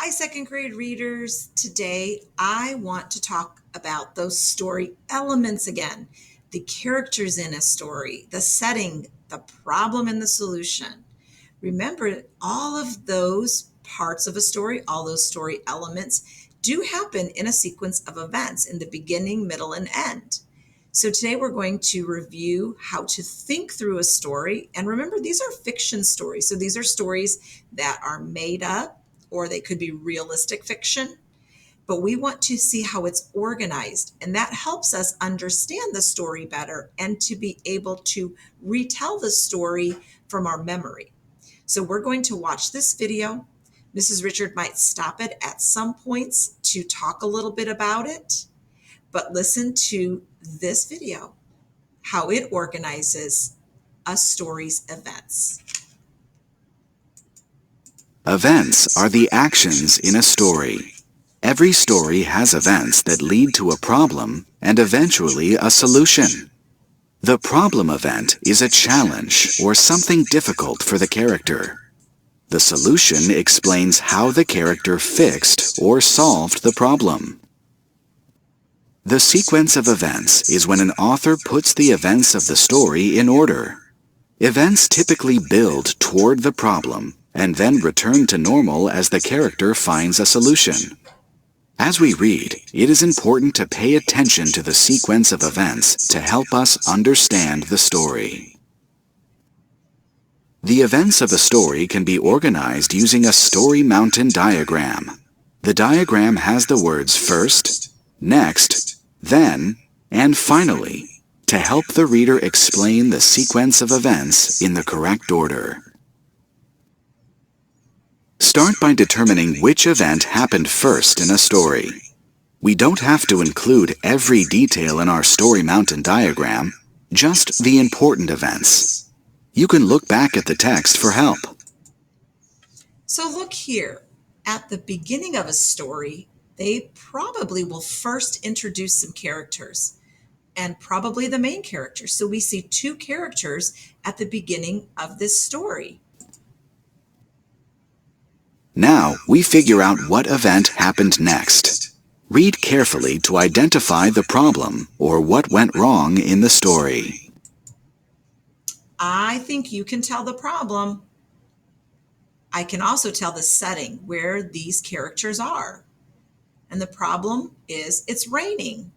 Hi, second grade readers. Today I want to talk about those story elements again. The characters in a story, the setting, the problem, and the solution. Remember, all of those parts of a story, all those story elements do happen in a sequence of events in the beginning, middle, and end. So today we're going to review how to think through a story. And remember, these are fiction stories. So these are stories that are made up, or they could be realistic fiction. But we want to see how it's organized. And that helps us understand the story better and to be able to retell the story from our memory. So we're going to watch this video. Mrs. Richard might stop it at some points to talk a little bit about it, but listen to this video, how it organizes a story's events. Events are the actions in a story. Every story has events that lead to a problem and eventually a solution. The problem event is a challenge or something difficult for the character. The solution explains how the character fixed or solved the problem. The sequence of events is when an author puts the events of the story in order. Events typically build toward the problem and then return to normal as the character finds a solution. As we read, it is important to pay attention to the sequence of events to help us understand the story. The events of a story can be organized using a story mountain diagram. The diagram has the words first, next, then, and finally to help the reader explain the sequence of events in the correct order. Start by determining which event happened first in a story. We don't have to include every detail in our story mountain diagram, just the important events. You can look back at the text for help. So look here. At the beginning of a story, they probably will first introduce some characters, and probably the main character. So we see two characters at the beginning of this story. Now we figure out what event happened next. Read carefully to identify the problem or what went wrong in the story. I think you can tell the problem. I can also tell the setting where these characters are. And the problem is it's raining.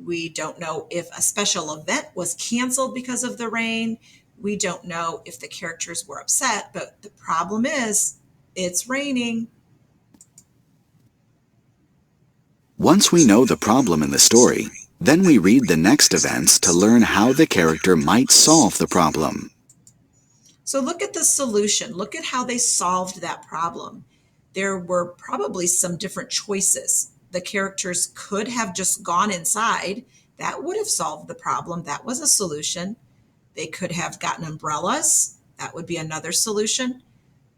We don't know if a special event was canceled because of the rain. We don't know if the characters were upset, but the problem is it's raining. Once we know the problem in the story, then we read the next events to learn how the character might solve the problem. So look at the solution. Look at how they solved that problem. There were probably some different choices. The characters could have just gone inside. That would have solved the problem. That was a solution. They could have gotten umbrellas. That would be another solution.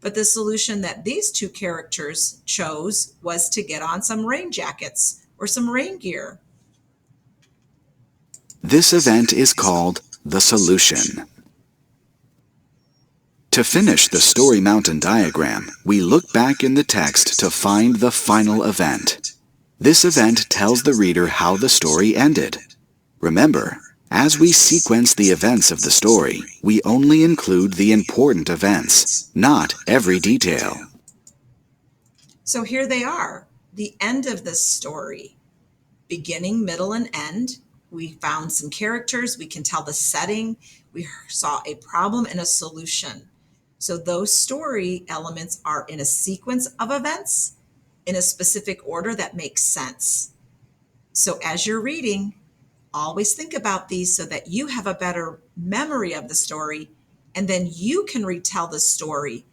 But the solution that these two characters chose was to get on some rain jackets or some rain gear. This event is called the solution. To finish the story mountain diagram, we look back in the text to find the final event. This event tells the reader how the story ended. Remember, as we sequence the events of the story, we only include the important events, not every detail. So here they are, the end of this story. Beginning, middle, and end. We found some characters. We can tell the setting. We saw a problem and a solution. So those story elements are in a sequence of events in a specific order that makes sense. So as you're reading, always think about these so that you have a better memory of the story, and then you can retell the story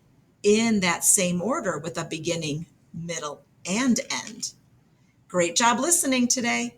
in that same order with a beginning, middle, and end. Great job listening today.